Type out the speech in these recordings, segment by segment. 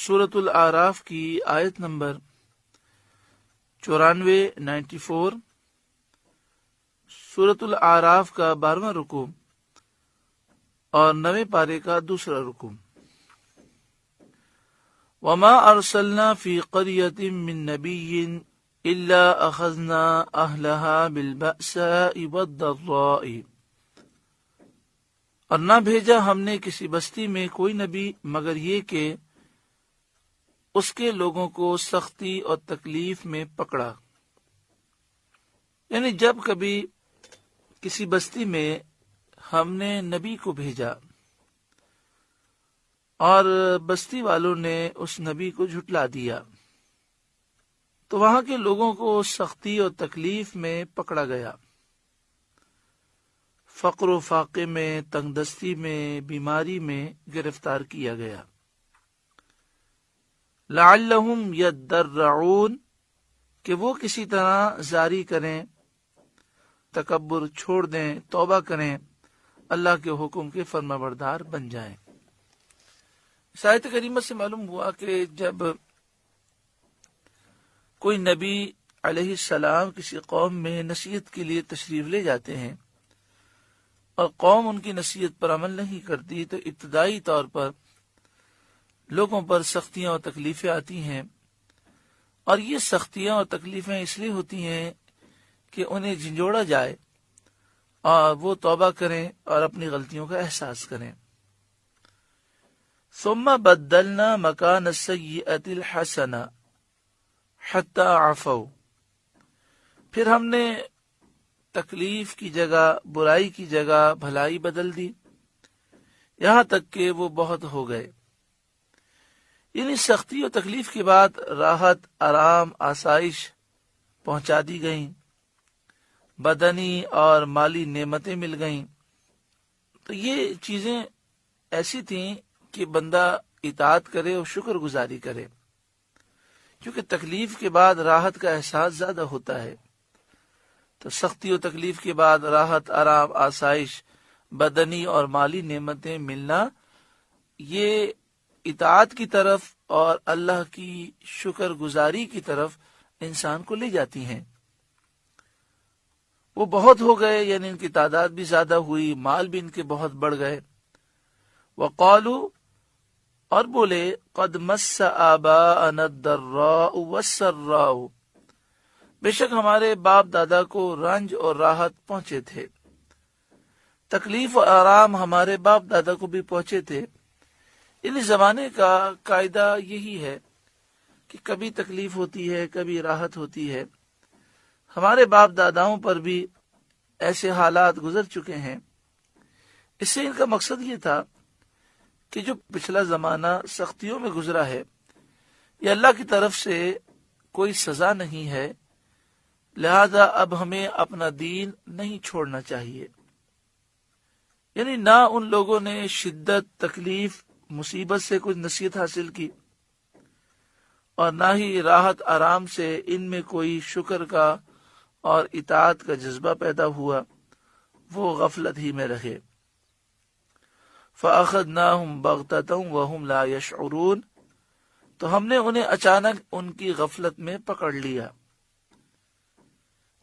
سورۃ الاعراف کی آیت نمبر 94 سورۃ الاعراف کا 12واں رکوع اور 9ویں پارے کا دوسرا رکوع۔ وما ارسلنا فی قریۃ من نبی الا اخذنا اہلها بالبأساء والضراء، اور نہ بھیجا ہم نے کسی بستی میں کوئی نبی مگر یہ کہ اس کے لوگوں کو سختی اور تکلیف میں پکڑا۔ یعنی جب کبھی کسی بستی میں ہم نے نبی کو بھیجا اور بستی والوں نے اس نبی کو جھٹلا دیا تو وہاں کے لوگوں کو سختی اور تکلیف میں پکڑا گیا، فقر و فاقے میں، تنگ دستی میں، بیماری میں گرفتار کیا گیا۔ لعلہم یضرعون، کہ وہ کسی طرح زاری کریں، تکبر چھوڑ دیں، توبہ کریں، اللہ کے حکم کے فرما بردار بن جائیں۔ اس آیت کریمہ سے معلوم ہوا کہ جب کوئی نبی علیہ السلام کسی قوم میں نصیحت کے لیے تشریف لے جاتے ہیں اور قوم ان کی نصیحت پر عمل نہیں کرتی تو ابتدائی طور پر لوگوں پر سختیاں اور تکلیفیں آتی ہیں، اور یہ سختیاں اور تکلیفیں اس لیے ہوتی ہیں کہ انہیں جھنجھوڑا جائے اور وہ توبہ کریں اور اپنی غلطیوں کا احساس کریں۔ ثم بدلنا مکان السیئۃ الحسنہ حتی عفوا، پھر ہم نے تکلیف کی جگہ، برائی کی جگہ بھلائی بدل دی، یہاں تک کہ وہ بہت ہو گئے۔ یعنی سختی اور تکلیف کے بعد راحت، آرام، آسائش پہنچا دی گئیں، بدنی اور مالی نعمتیں مل گئیں۔ تو یہ چیزیں ایسی تھیں کہ بندہ اطاعت کرے اور شکر گزاری کرے، کیونکہ تکلیف کے بعد راحت کا احساس زیادہ ہوتا ہے۔ تو سختی و تکلیف کے بعد راحت، آرام، آسائش، بدنی اور مالی نعمتیں ملنا، یہ اطاعت کی طرف اور اللہ کی شکر گزاری کی طرف انسان کو لے جاتی ہیں۔ وہ بہت ہو گئے، یعنی ان کی تعداد بھی زیادہ ہوئی، مال بھی ان کے بہت بڑھ گئے۔ وقالوا، اور بولے، قد مس آباءنا الضراء والسراء، بے شک ہمارے باپ دادا کو رنج اور راحت پہنچے تھے، تکلیف اور آرام ہمارے باپ دادا کو بھی پہنچے تھے۔ ان زمانے کا قاعدہ یہی ہے کہ کبھی تکلیف ہوتی ہے، کبھی راحت ہوتی ہے۔ ہمارے باپ داداؤں پر بھی ایسے حالات گزر چکے ہیں۔ اس سے ان کا مقصد یہ تھا کہ جو پچھلا زمانہ سختیوں میں گزرا ہے، یہ اللہ کی طرف سے کوئی سزا نہیں ہے، لہذا اب ہمیں اپنا دین نہیں چھوڑنا چاہیے۔ یعنی نہ ان لوگوں نے شدت، تکلیف، مصیبت سے کچھ نصیحت حاصل کی، اور نہ ہی راحت آرام سے ان میں کوئی شکر کا اور اطاعت کا جذبہ پیدا ہوا، وہ غفلت ہی میں رہے۔ فَأَخَذْنَاهُمْ بَغْتَةً وَهُمْ لَا يَشْعُرُونَ، تو ہم نے انہیں اچانک ان کی غفلت میں پکڑ لیا،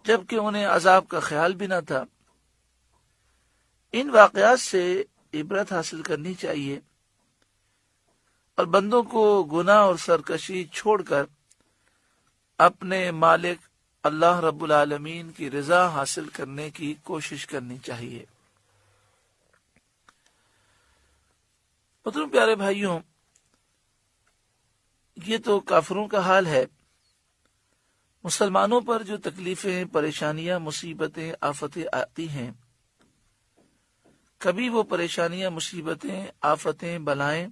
جبکہ انہیں عذاب کا خیال بھی نہ تھا۔ ان واقعات سے عبرت حاصل کرنی چاہیے، اور بندوں کو گناہ اور سرکشی چھوڑ کر اپنے مالک اللہ رب العالمین کی رضا حاصل کرنے کی کوشش کرنی چاہیے۔ محترم پیارے بھائیوں، یہ تو کافروں کا حال ہے۔ مسلمانوں پر جو تکلیفیں، پریشانیاں، مصیبتیں، آفتیں آتی ہیں، کبھی وہ پریشانیاں، مصیبتیں، آفتیں، بلائیں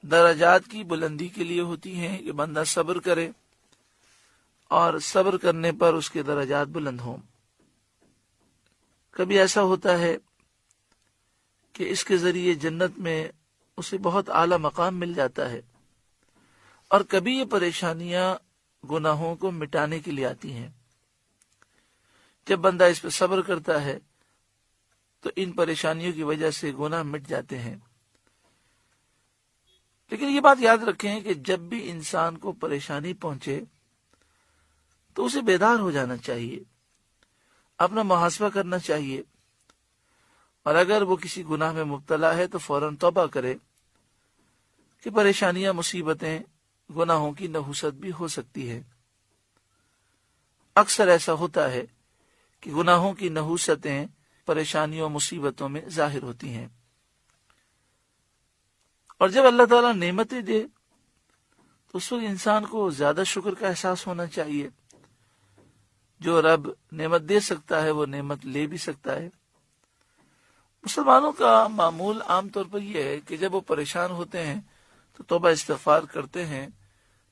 درجات کی بلندی کے لیے ہوتی ہیں کہ بندہ صبر کرے اور صبر کرنے پر اس کے درجات بلند ہوں۔ کبھی ایسا ہوتا ہے کہ اس کے ذریعے جنت میں اسے بہت اعلیٰ مقام مل جاتا ہے، اور کبھی یہ پریشانیاں گناہوں کو مٹانے کے لیے آتی ہیں۔ جب بندہ اس پہ صبر کرتا ہے تو ان پریشانیوں کی وجہ سے گناہ مٹ جاتے ہیں۔ لیکن یہ بات یاد رکھیں کہ جب بھی انسان کو پریشانی پہنچے تو اسے بیدار ہو جانا چاہیے، اپنا محاسبہ کرنا چاہیے، اور اگر وہ کسی گناہ میں مبتلا ہے تو فوراً توبہ کرے کہ پریشانیاں، مصیبتیں، گناہوں کی نحوست بھی ہو سکتی ہے۔ اکثر ایسا ہوتا ہے کہ گناہوں کی نحوستیں پریشانیوں، مصیبتوں میں ظاہر ہوتی ہیں، اور جب اللہ تعالیٰ نعمتیں دے تو اس وقت انسان کو زیادہ شکر کا احساس ہونا چاہیے۔ جو رب نعمت دے سکتا ہے وہ نعمت لے بھی سکتا ہے۔ مسلمانوں کا معمول عام طور پر یہ ہے کہ جب وہ پریشان ہوتے ہیں تو توبہ استغفار کرتے ہیں،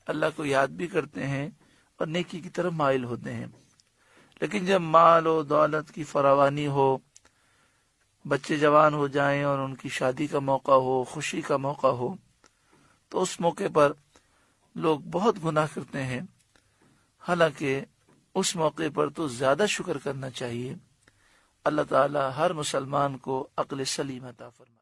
اللہ کو یاد بھی کرتے ہیں اور نیکی کی طرف مائل ہوتے ہیں۔ لیکن جب مال و دولت کی فراوانی ہو، بچے جوان ہو جائیں اور ان کی شادی کا موقع ہو، خوشی کا موقع ہو، تو اس موقع پر لوگ بہت گناہ کرتے ہیں، حالانکہ اس موقع پر تو زیادہ شکر کرنا چاہیے۔ اللہ تعالی ہر مسلمان کو عقل سلیم عطا فرمائے۔